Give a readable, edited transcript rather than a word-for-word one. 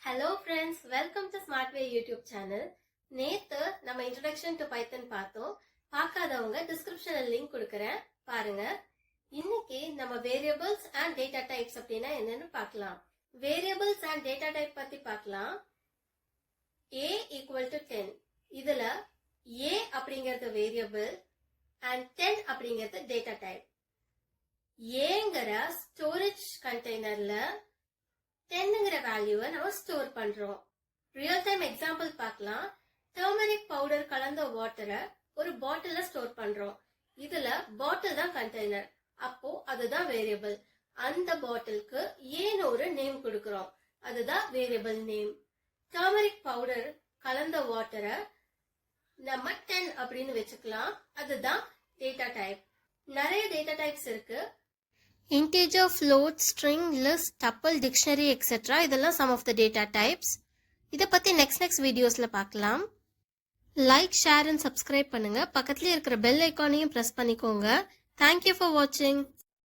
Hello friends, welcome to SmartWay YouTube channel. நேத்து நம்ம introduction to Python பார்த்தோம். பார்க்காதவங்க descriptionல லிங்க் கொடுக்கிறேன் பாருங்க. இன்னைக்கு நம்ம variables and data types அப்படினா என்னன்னு பார்க்கலாம். Variables and data type பத்தி பார்க்கலாம். A equal to 10. இதுல A அப்படிங்கிறது variable and 10 அப்படிங்கிறது data type. Aங்கற storage containerல 10ங்கற வேல்யூவை நம்ம ஸ்டோர் பண்றோம். ரியல் டைம் எக்ஸாம்பிள் பார்க்கலாம். டர்மரிக் பவுடர் கலந்த வாட்டரை ஒரு பாட்டில்ல ஸ்டோர் பண்றோம். இதுல பாட்டில் தான் கண்டெய்னர். அப்போ அதுதான் வேரியபிள். அந்த பாட்டிலுக்கு ஏன்னு ஒரு நேம் கொடுக்கிறோம். அதுதான் வேரியபிள் நேம். டர்மரிக் பவுடர் கலந்த வாட்டரை நம்ம 10 அப்படின்னு வச்சுக்கலாம். அதுதான் டேட்டா டைப். நிறைய டேட்டா டைப்ஸ் இருக்கு. Integer, float, string, list, tuple, dictionary, etc. இதெல்லாம் some of the data types. இத பத்தி next videosல பார்க்கலாம். Like, share and subscribe பண்ணுங்க. பக்கத்துல இருக்கிற bell icon-ஐயும் press பண்ணிக்கோங்க. Thank you for watching.